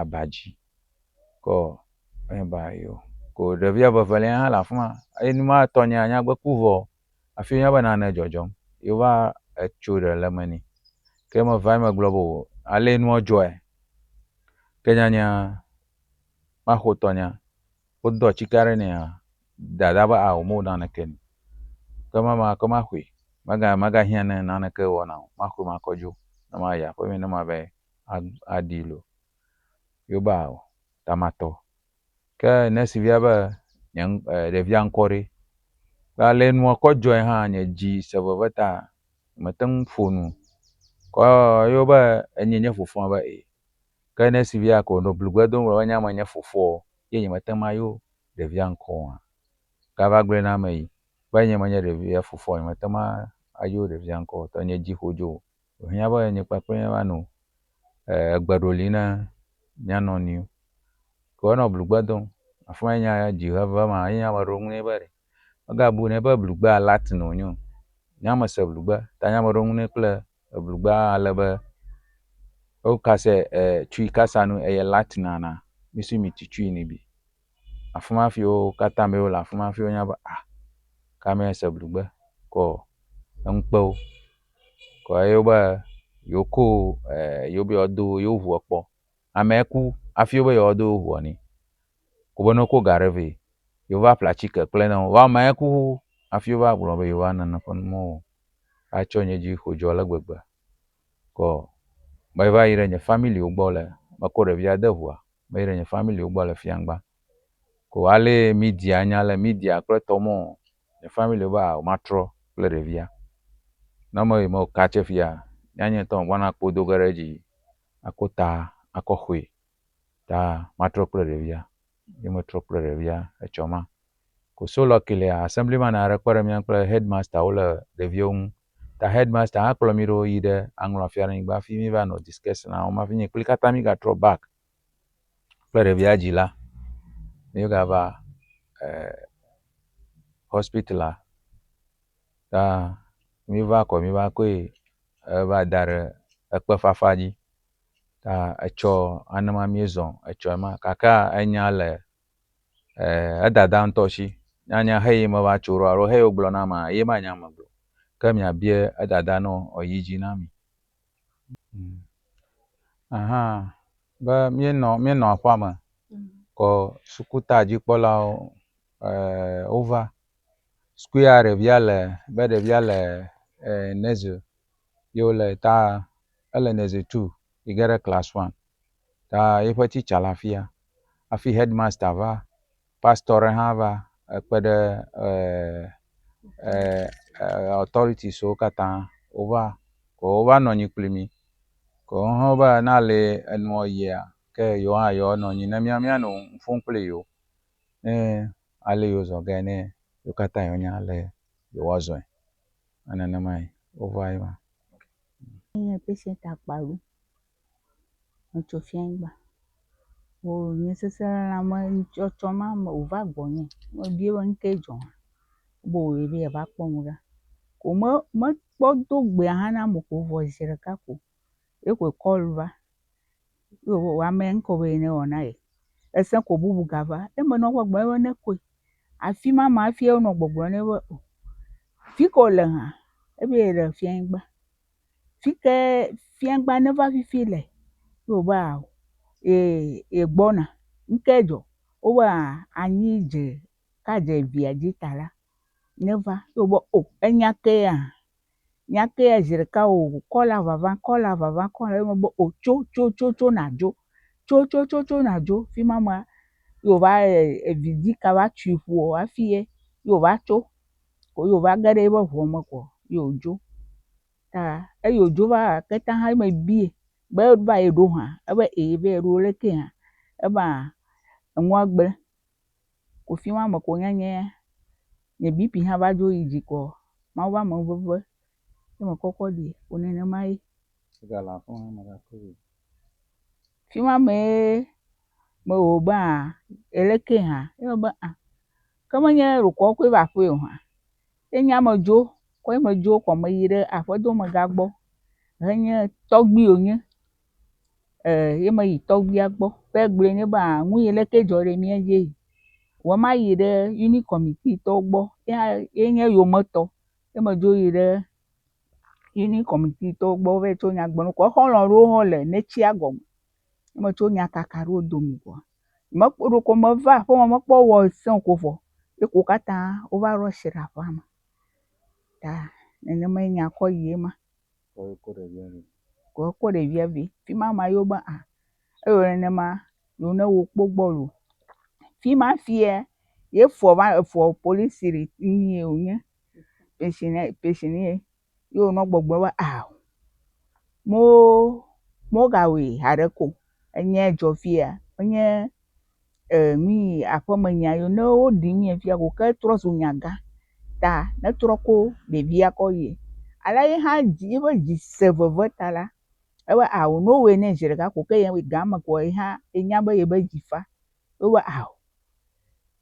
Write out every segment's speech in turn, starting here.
abadzi ko ba yo ko ɖevia vevelia hã le afi ma enuma tɔnyea nyagbe ku vɔ afi nya be nane dzɔdzɔm yeva etso ɖe le eme nɛ ke meva megblɔ be o ale nua dzɔe ke nyanya maxɔtɔnya wodɔ tsika ɖe nɛa dada be a wo naneke nɛ ke mama ke maxɔe magahiã ne naneke wɔna o maxɔe makɔ dzo ne mayi aƒeme ne mava aɖi lo yoba o tamatɔ ke nesivia be nye ɖevia ŋkɔ ɖe ale nua kɔ dzɔe hã nye dzi se veve ta mete ŋu ƒo nu kɔ yewo be enye nye fofoa be e ke nesivia ko no blugbe dom be nyama nye fofoa ye nye mete mayo ɖevia ŋkɔ o gava gblɔe na ame yi be nye menye ɖevia fofoa nye mete ma ayo ɖevia ŋkɔ o tɔ nye dzi ƒo dzo o hiã be nye kpakple ye woanɔ egbe ɖoli ne mía nɔniwo ke wonɔ blugbe dom afi ma nya dzi heve ma ye nya meɖo ŋu nɛ be ɖe megabu nɛ be blugbea latino wonyo nya me se blugbe ta nya meɖo ŋu nɛ kple blugbea ale be wo kase tsui kasa nu eye latinana misi mi tsitsui ni bi afi ma fi wo katã mewo le afi ma fi wonya be kame se blugbe kɔ eŋukpewo kɔ ye be yewoko yewo be yewoado yewo ʋua kpɔ amea ku hafi wo be yewoado ʋua nɛ ko be ne woko ga ɖe vɛ yewo va ƒle atike kple nawo vɔ amea ku hafi wova gblɔ be yewoa nane ƒe numɔwo atsɔ nye dzi xodzɔ ale gbegbe. Kɔ meva yi ɖe nye familiwo gbɔ le mekɔ ɖevia de ʋua meyi ɖe nye familiwo gbɔ le fiangba. Ko ale media nya le media kple tɔmɔ nye family be matrɔ kple ɖevia. Ne me yi me katse fia nyanye ŋutɔ megbɔna kpo do ge ɖe dzi akɔ ta akɔ xoe ta matrɔ kple ɖevia. Ye metrɔ kple ɖevia etsɔ ma. Ko so lucky lia assemblyman aɖe kpe ɖe mía kple headmaster wo le ɖeviwo ŋu. Ta headmaster hã kplɔ mi ɖo yi ɖe aŋlɔafiaɖenyigba fi mi va nɔ discuss na wo hafi nye kpli katã mi gatrɔ back kple ɖevia dzi la mi gava hospitala ta mi va kɔ mi va koe va da ɖe ekpe fafa dzi ta etsɔ anema mi zɔ etsɔ ma kaka enya le edada ŋutɔ si nyanya heyi me va tso ɖo alo heyi wo gblɔ na ma ye ma nya me gblɔ ke mia bie edada nɔ yi dzi na mi. Be mienɔ aƒea me kɔ sukuta dzikpɔlawo wova sukua ɖevia le nursery ye wole ta ele nursery 2 yi ge ɖe class 1 ta yeƒe teacher le afia hafi headmaster va pastor ɖe hã va ekpe ɖe authorities wo katã wova ko wova nɔ anyi kpli mi ko wohã be na le enua yia ke yewo hã yewoanɔ anyi ne míanɔ nu ƒom kple yewo ne ale yewo zɔ gae ne wo katã yewonya ale yewoazɔe. Nenemae wova ye ma. Nye patient akpaɖu metso fiangba wo nye sese lãme tsɔtsɔ ma wòva gbɔnye mebie be nu ke dzɔ be wòyi be yeva kpɔ ŋu ɖa ko mekpɔ do gbea hã na ame ko vɔ zi ɖeka ko ye ko call va ye amea ŋkɔ be ne wɔ na ye ese ko bubu gava ye menɔ gbɔgblɔm be ne koe afi ma me hafi wonɔ gbɔgblɔ nɛ be fi ke wòle hã ebe yele fiangba fike fiangba ne va fifi le ye wòbe ye gbɔna nuke dzɔ wobe anyi dze kadze via dzi ta la neva ye wòbe enya ke ya nya ke ya zi ɖeka kɔla vava ye mebe tso nadzo fi ma mea ye wòva evidzĩ kava tui ƒo hafi ye wòva tso ko ye wòva ge ɖe yeƒe ʋua me ko ye wòdzo ta eyi wòdzo va keta hã ye mebie be eva ye ɖo hã ebe eva ye ɖo leke hã eba enua gble ko fi ma me ko nye BP hã va dzo yi dzi ko Mawu be amenuveve ye mekɔkɔ ɖi ko nenema ye. Fi ma me ye mewò be eleke hã ye mebe ke menye ɖukɔ koe va aƒe o hã ye nya medzo kɔ ye medzo kɔ meyi ɖe aƒedomegã gbɔ henye tɔgbuiwo nye ye meyi tɔgbuia gbɔ va yi gblɔe nɛ be nu yi leke dzɔ ɖe mía dzi vɔ mayi ɖe uni committee tɔwo gbɔ ye nye yometɔ ye medzo yi ɖe uni committee tɔwo gbɔ va yi tso nya gblɔ nɔ wo ko exɔlɔ̃ ɖewo hã le netsia gɔme ye metso nya kaka ɖe wo dome kpoa ɖeko meva aƒe me mekpɔ wɔ sẽ o ko vɔ ye ko katã wova rush ɖe aƒea me ta nenema ye nya kɔ yi ye ma. Ko ekɔ ɖevia vɛ fi ma mea yewo be eyo nenema yewo ne wo kpɔ gbɔ loo fi ma fia ye efɔ police nue wònye pensionnaire ye wònɔ gbɔgblɔm be mogawɔe haɖe ko enya dzɔ fia menye nui aƒemenya yiwo ne woɖi nue fia ko ke trɔ zu nyagã ta ne trɔ ko ɖevia kɔ yie ale ye hã yeƒe dzi se veve ta la ebe wòno wɔe nɛ zi ɖeka ko ke game koa ye hã enya be yeƒe dzi fa wobe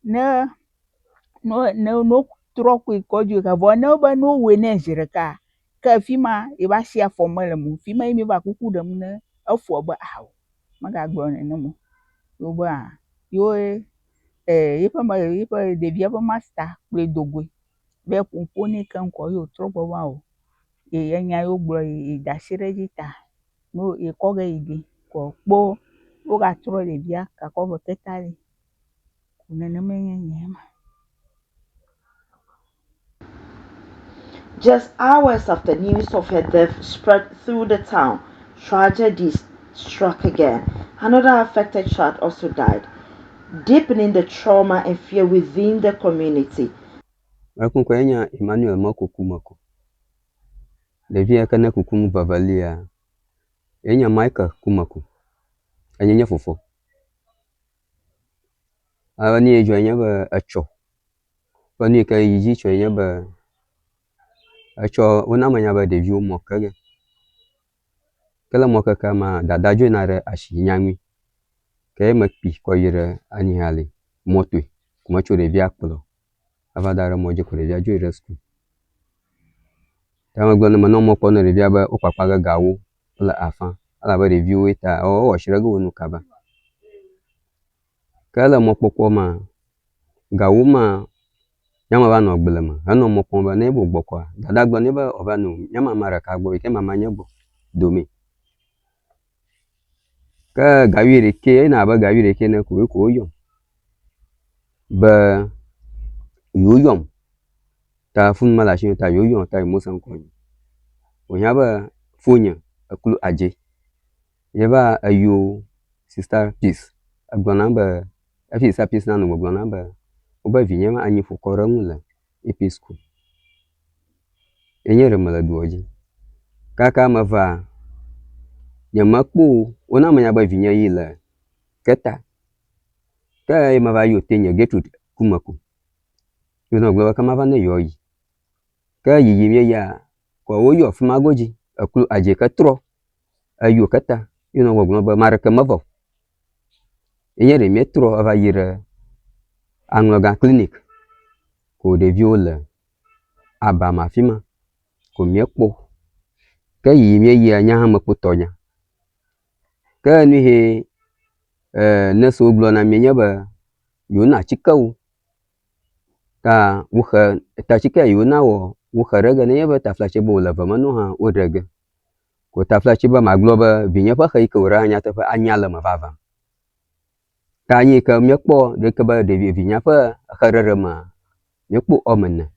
ne trɔ koe kɔ dzo vɔ ne be no wɔe nɛ zi ɖeka ke fi ma yeƒe asi afɔ mele eme o fi ma ye mi va kuku ɖem ne efoa be megagblɔ nenema o ye wobe yeƒe ɖevia ƒe master kplɔe do goe be yeaƒoƒo nɛ keŋ kɔ ye wòtrɔ gbɔ be enya ye wogblɔ ye da asi ɖe edzi ta ye kɔ ge yi ge ko kpo wogatrɔ ɖevia gakɔ ƒe keta li ko nenema ye nye nya ma. Just hours after news of her death spread through the town, tragedy struck again. Another affected child also died, deepening the trauma and fear within the community. Makunkwenya Emmanuel Mokukumako. Devia kana kukumu bavalia. Enya Michael Kumaku. Anyenya fofo. Awani ejwanya ba acho. Wani ka yiji chwenya ba acho unamanya ba devio mokage. Kala moka kama dadajo nare ashinyami. Kaya makpi kwa yira ani hali motwe. Kuma chure vya kulo. Avadara moja kure vya jwe resku. Tama gwana manomo kono revia ba ukwapaga gawu. La afan. Ala ba review ita. Washiragu unukaba. Kala mokpokwo ma gawu ma nyama ba no gbele ma ano mokpon ba ne bo gbokwa dada gbo ne ba oba no nyama mara ka gbo ke mama nyebo domi ka gawire ke na ba gawire ke na ko yo ba yoyom ta fun mala shi ta yoyom ta musan ko o nya ba funya akulu aje ye ba ayo sister peace agbona ba afi sa peace na no gbona ba oba vinyema anyi fukora mula episku enyere mala duoji kaka mava nyamakpu ona manya ba vinya yila keta ka mava yo tenya Gertrude Kumaku yono glo kama va ne yoyi ka yiyimye ya kwa woyo fumagoji akulu aje ka tro ayo keta yono glo ba maraka mavo enyere metro ava yira Anloga clinic ko de viola aba mafima ko miekpo ka yiyimye ya nya ha maputonya ka ni he na so glo na menya ba yona chikau ta wuha ta chika yona wo wuha raga ne ba ta flash bo la ba mano ha o raga ko ta flash ba maglo ba binya fa khai ko ra nya ta fa anyala ma baba ta ni ka miekpo de ka ba de binya fa kharara ma miekpo omenna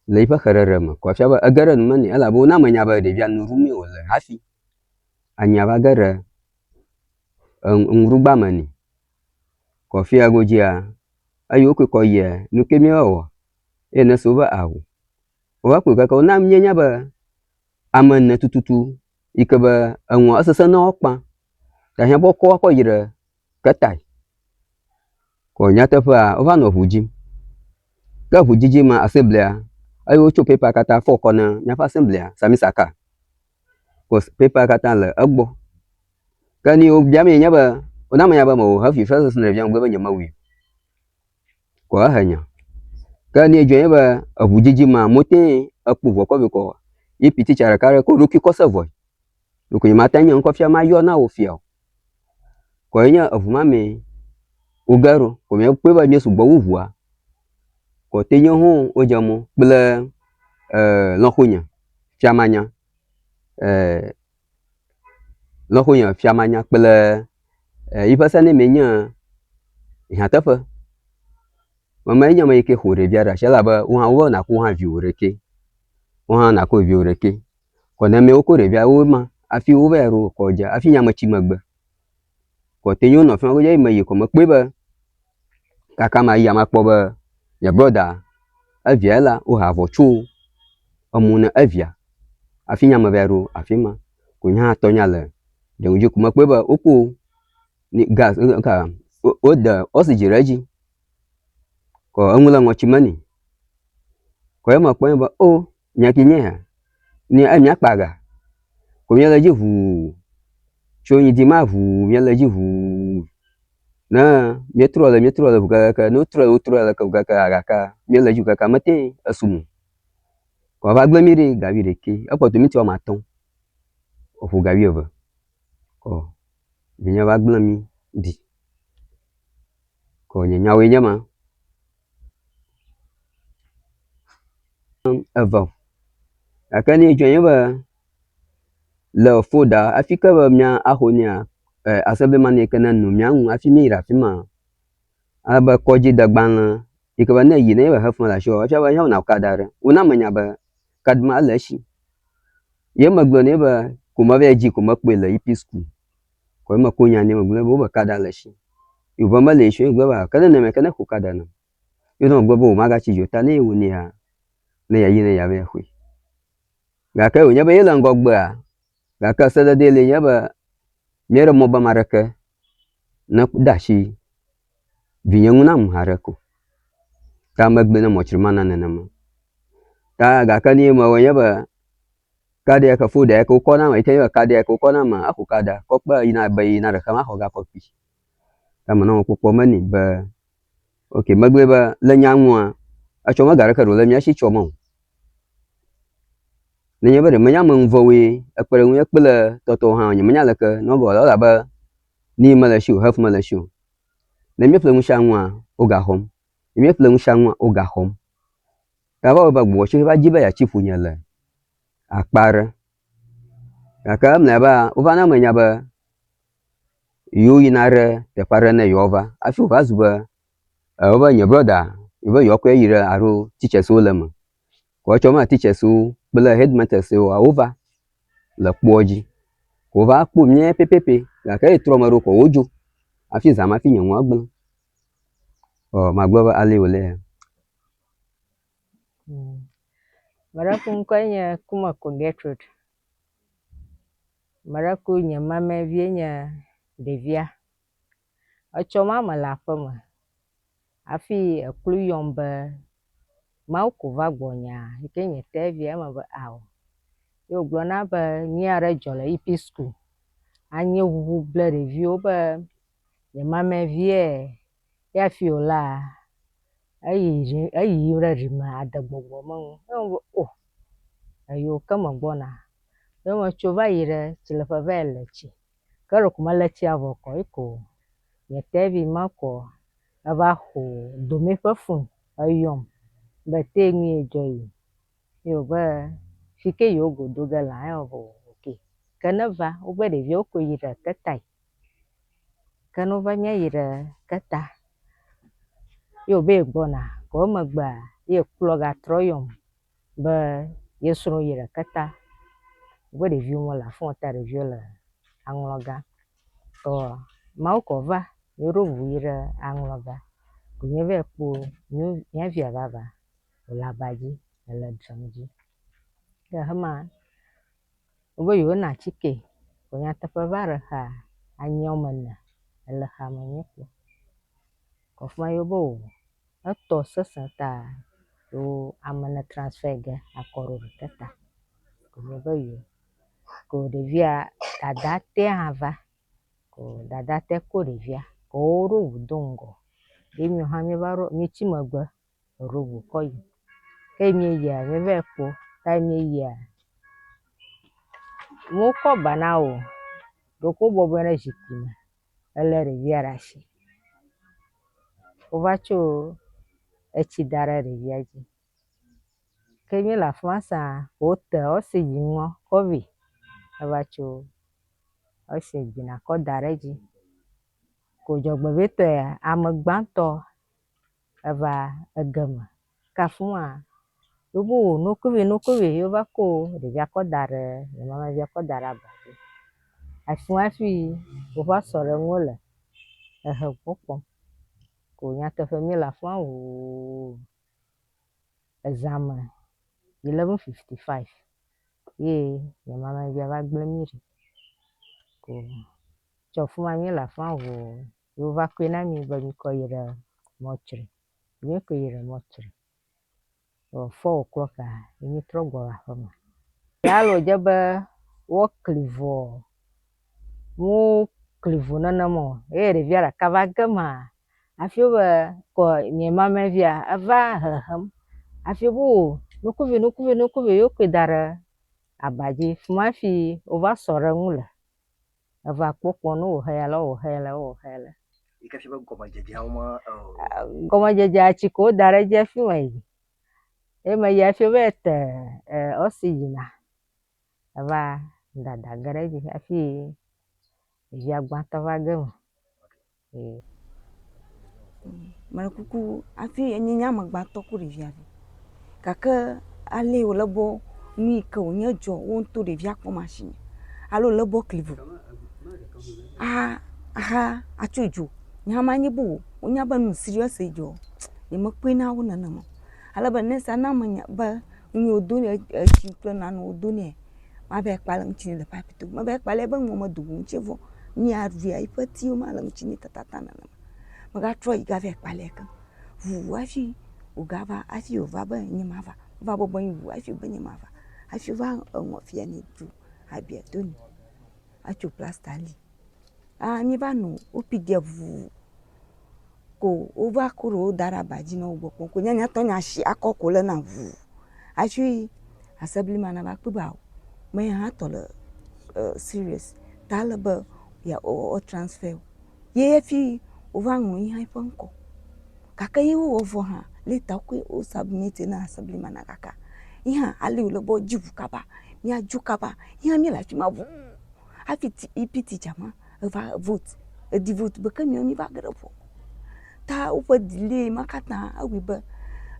le fa kharara ma ko fa ba agara no mani ala bo na manya ba de bian rumi wala hafi anya ba gara ngruba mani ko fi agojia ayo ko ye no kemi o ene so ba awu o ba ko ka na mnyenya ba amanna tututu ikaba anwo asasa na okpa ta hia bo ko yire katai ko nyata fa o ba no hujim ka hujiji ma aseblia ayo cho paper kata fo ko na nya fa aseblia samisaka ko paper kata la agbo kani o biame nya ba ona manya ba mo ha fi fa na biam gbe nya mawi ko hanya kani ejo ba hujiji ma mote akpu vo ko biko ipiti chara kare ko ruki ko savo ruki mata nya ko fia ma yo na o fia ko nya avuma me ugaro ko me pe ba mi su gbo wua ko tenyo hu o jamo ble lohunya fiamanya lohunya fiamanya ble ipasa ne menya ihatafa mama nya ma yake hore biara shala ba wa wo na ku ha vi oreke wa na ko vi oreke ko na me o ko re bia wo ma afi wo ba ro ko ja afi nya ma chi magba ko tenyo no fa ko je ma yi ko ma pe ba kaka ma ya ma po ba ya brother avia la o ha vo chu omuna avia afi nya ma ba ro afi ma ko nya to nya le de uju ko ma pe ba o ko ni gas ka o da oxygen raji ko amula ngo chimani ko ma ko ba o nya ki nya ni anya paga ko nya la ji hu cho ni di ma hu nya la ji hu na metro la ka no tro la ka nya la ji ka mate asumu ko ba gba mire ga wire ke apo to mi ti o ma ton o fu ga wi over ko nya ba gba mi di ko nya we nya ma ava akani jo nya ba le foda afika ba mya ahonia asebe mane kana no mya hu afi mi ra fi ma aba koji dagban yi ke be ne yi ne be he fun la shi o cha be nya na kada re una me nya be kad ma le shi ye me glo ne be ko ma be ji ko ma pe le ip school ko ma ko nya ne me glo bo be kada le shi yu ba ma le shi glo ba ka ne me ka ne ko kada na yu no glo bo ma ga chi ju ta ne wu ni ya ne ya yi ne ya be hu ga ka wu nya be ye le ngo gbe a ga ka se de le nya be me re mo ba ma re ke na da shi vi nye nguna mu hare ko ka ma gbe na mo chiri mana ne ma ta ga ka ni mo wo nya be ka de ka fu de ko ko na ma ke ka de ko ko na ma a ko ka da ko pa ina be ina re ka ma ho ga ko pi ka ma no ko po ma ni be okay ma gbe ba le nya nwa a cho ma ga re ka ro le nya shi cho mo ne nya be de ma nya mo vo wi a pe nwe pe le to to ha nya ma nya le ke no go la ba ni ma le shi ha fu ma le shi ne mi ple mu sha nwa o ga hom mi ple mu sha nwa o ga hom ka ba gbo shi ba ji ba ya chi fu nya le akpare ka mna ba o ba na ma nya ba yu yinare te pare ne yova afi va zuba o ba nye brother yo ba yo ko yire aro teachers o le mo ko cho ma teachers o bele headmasters o over le kpoji ko va kpo mie pepepe la ka itro ma ro ko ojo afi za ma fi nye won agbon o ma gbo ba ale o le Maraku kwenye kuma ko Gertrude. Maraku nye mame vie nye devia. Ocho mama la fama. Afi eklu yombe mau ko va gbonya ike nye tevia ma ba awo. Yo glona be niare jole ipi school. Anye wu ble review be nye mame vie ya fi ola ayi re rima adagbogbo mo. Oh ayo kama gbona. Yo mo cho va yire chile fa va lechi. Karo kuma lechi avo ko iko nye tevi mako ava ho domi fa fun ayom be te mi ejoyi. Yo ba fike yo go do ga la yo bo okay. Kanava o be de yo ko yire katai. Kanova nya yire kata. Yo be gbona ko magba ye ploga troyom be yesro yire kata. Bo de viu mo la fon ta review la angloga to mau ko va yoro vuire angloga kunye ve po nya via baba la baji la dramji ya hama bo yo na chike ko nya ta pa vara ha anyomana la ha manye ko fma yo bo ato sasa ta yo amana transfer ga akoro tata ko bo yo ko de via dada te ava ko dada te ko de via ko ro udongo de mi ha mi baro mi chi magba ro bu ko yi ke mi ya mi ve po ta mi ya mo ko banao do ko bo bere jikina ele re via rashi o va cho e chi dare re via ji ke mi la fransa o te o si jinwo ko vi e va cho o si jina ko dare ji ko jogbe beto amagbanto eva egama kafua yobo nokuve yo va ko de via ko dare le mama via ko dare abaji afua fi o va sore ngole he popo ko nya te famila fua o exam 11:55 ye le mama via va gblemi ko cho fuma mi la fua o yo va ko na mi ba mi ko ire mochri mi ko ire mochri o 4 o'clock mi trogo la fama ya lo jabe wo clivo mu clivo nana mo e re via la kava gama afio be ko nye mama via ava ham afio bu nukuve yo ko dare abaji fuma fi o va sore ngule ava popo no o hele ikafi ba goma jeje hauma goma jeje chiko dare je fi wai e ma ya fi bete osigina ava dada gareji afi ya gbanta va gama Marakuku afi enyi nyama gbato ku ɖevia vi. Gake ale wòle be nu yi ke wònye dzɔ wo ŋutɔ ɖevia kpɔ machine alo le be klivo atso dzo nya ma nye be wonya be nu serious dzɔ nye mekpɔe na wo nenema ale be nesa na menya be nu wodo ne etsi kple nane wodo nɛ ma va kpa le ŋuti le pipe to ma va kpa le be nu me do ŋuti vɔ mia via yi ƒe tiwo ma le ŋuti ne tatata nenema megatrɔ yi gava kpa le ke ʋu afi wògava afi wòva be nye mava va bɔbɔ nyi ʋu afi be nye mava afi va eŋɔ fia ne dzo abia to ni atso plasta li mi va nɔ wopi dia ʋu ko wova ko ɖe wo da ɖe aba dzi na wo gbɔ kpɔm ko nya tɔ nya shi akɔ ko le na ʋu afi asebli ma na va kpe ba me hã tɔ le serious ta le be ya o transfer ye fi wova ŋlɔ yi hã ƒe ŋkɔ gake ye wo vɔ hã leta ko o submit na assembly mana kaka ihe ali wo le bo dzivu kaba mia dzo kaba ihe mi la fi ma ʋu afi EP teacher ma eva vote di vote be ke mi va ge ƒo ta wo ƒe delay ma kata awi be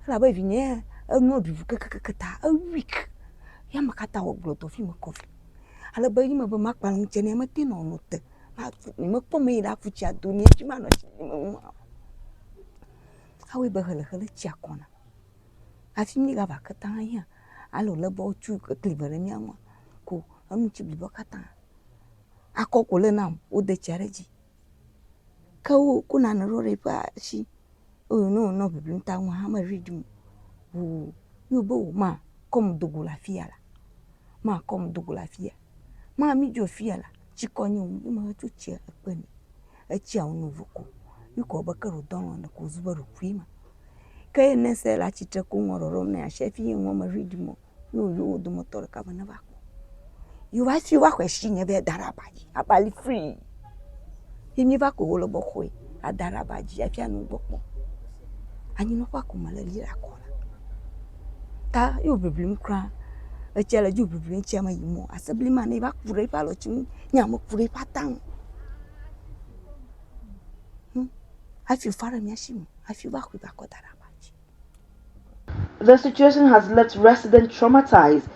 la be vinye eno bivu keke ta a week ya ma kata wo gblodo fi me kofi ale be yi me be ma kpa ŋuti ne me te no te ma me kpɔ me yi la fu tsia do ni fi ma no tsi me awi be hele tsia kona afi mi ga va kata hia alo le bo tu klive re mia ŋu ko enu tsi blibo kata akɔ ko le nam wo de tsia re dzi ke wo ko na ne ro re pa shi o no biblim ta ŋu ha me read mu wo yo be wo ma kom dogo la fia la ma kom dogo la fia ma mi dzo fia la tsi ko nyu ma tu tsia ekpe ni e tsia unu voko yuko be ke ro don na ko zuba ro kui ma ke ne se la chitre ko ngoro ro ne a chef yi mo ma read mo yo do motor ka ba na ba ko yo va fi wa kwa shi nye be dara baji abali free yi va ko wo lo bo khoi a dara baji a fi anu gbokpo anyi no kwa ko ma le li la ko la ta yo biblim kra e tsia le ju biblim tsia ma yi mo asebli ma ne va kure pa lo chi nya mo kure pa tang afi fara mi ashimo afi va ko ba ko dara baji. The situation has left residents traumatized,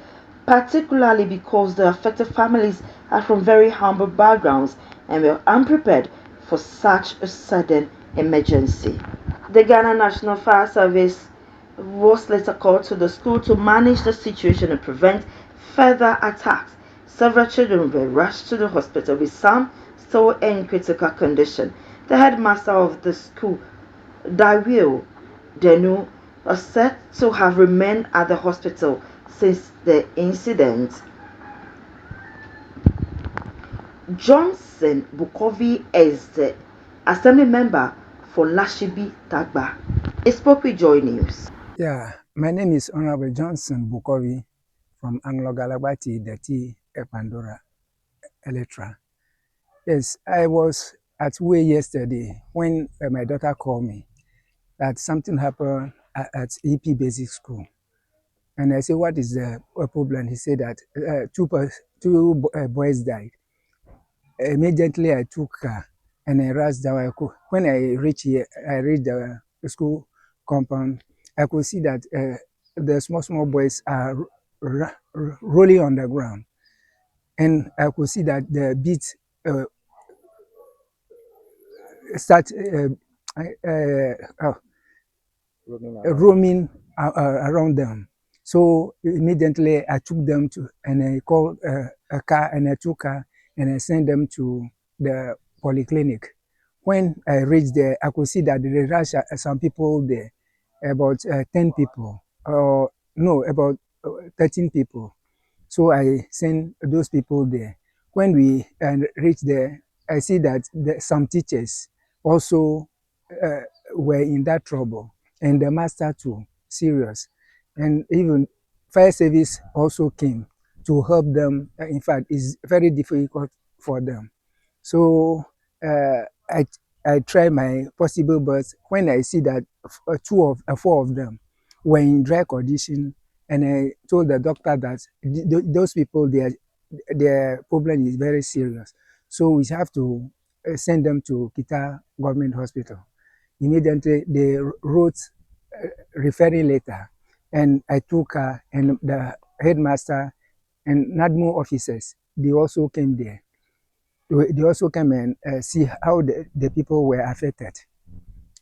particularly because the affected families are from very humble backgrounds and were unprepared for such a sudden emergency. The Ghana National Fire Service was later called to the school to manage the situation and prevent further attacks. Several children were rushed to the hospital, with some still in critical condition. The headmaster of the school, Dario Denu, are said to have remained at the hospital since the incident. Johnson Bukovi is the assembly member for Lashibi Tagba. He spoke with Joy News. Yeah, my name is Honorable Johnson Bukovi from Anglo Galabati, Dati, Epandora, Electra. Yes, I was at Way yesterday when my daughter called me that something happened at EP Basic School. And I said, what is the problem? He said that two boys died. Immediately I took her and I rushed down. When I reached here, I reached the school compound. I could see that the small boys are rolling on the ground. And I could see that the beats start roaming around them. So immediately I took them to, and I called a car and I took her and I sent them to the polyclinic. When I reached there, I could see that there are some people there, about 10 people, or no, about 13 people. So I sent those people there. When we reached there, I see that some teachers also were in that trouble, and the master too, serious. And even fire service also came to help them. In fact, it's very difficult for them. So I try my possible best. When I see that four of them were in dry condition, and I told the doctor that those people, their problem is very serious. So we have to send them to Kita Government Hospital. immediately they wrote referring letter, and I took her and the headmaster and NADMO officers. They also came there. They also came and see how the people were affected.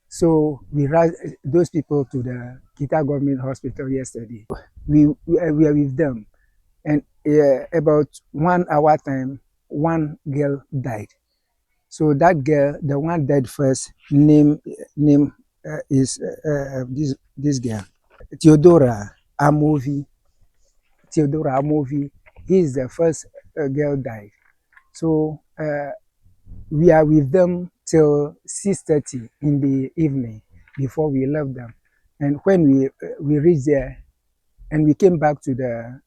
So we rushed those people to the Kita Government Hospital yesterday. We were with them, and about 1 hour time, one girl died. So that girl, the one died first, name is this girl, Theodora Amovi. Theodora Amovi. He is the first girl died. So we are with them till 6:30 in the evening before we left them. And when we reached there and we came back to the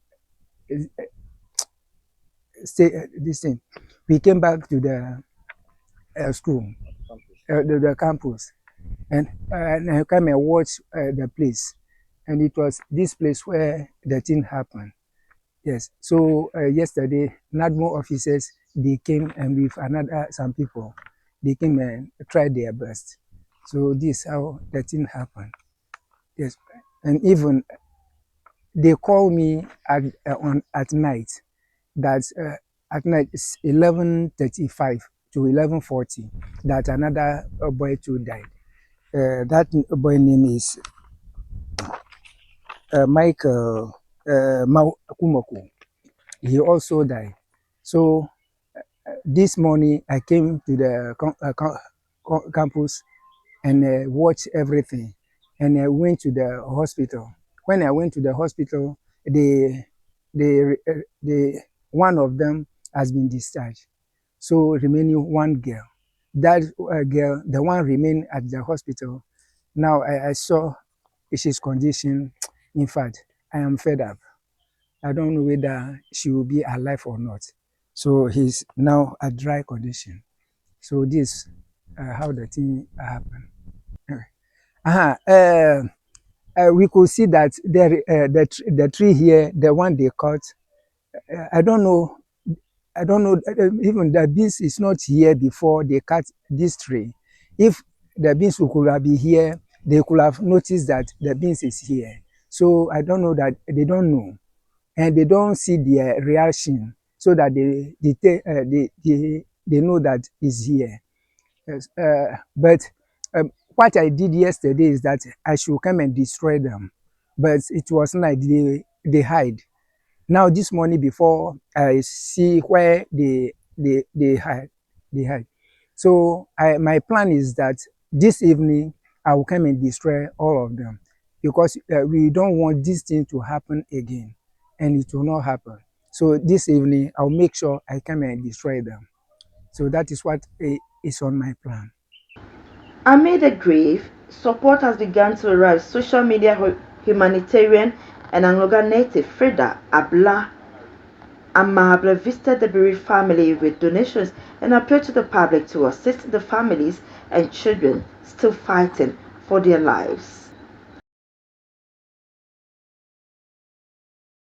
this thing, we came back to the school, the campus, and I came and watched the place, and it was this place where the thing happened. Yes. So yesterday, NADMO officers, they came, and with another some people, they came and tried their best. So this is how the thing happened. Yes. And even they call me at night. That at night it's 11:35 to 11:40. That another boy too died. That boy name is Michael Kumoko. He also died. So this morning I came to the campus and watched everything, and I went to the hospital. When I went to the hospital, the one of them has been discharged. So remaining one girl. That girl, the one remained at the hospital. Now I saw his condition. In fact, I am fed up. I don't know whether she will be alive or not. So he's now a dry condition. So this how the thing happened. We could see that the tree here, the one they cut, I don't know. Even the beans is not here before they cut this tree. If the beans could have been here, they could have noticed that the beans is here. So I don't know that they don't know, and they don't see their reaction, so that they know that it's here. Yes, but what I did yesterday is that I should come and destroy them, but it was night. They hide. Now this morning, before I see where they hide. So my plan is that this evening I will come and destroy all of them, because we don't want this thing to happen again, and it will not happen. So this evening I'll make sure I come and destroy them. So that is what is on my plan. Amid the grief, support has begun to arrive. Social media humanitarian and Angola native Frida Amable visited the bereaved family with donations and appealed to the public to assist the families and children still fighting for their lives.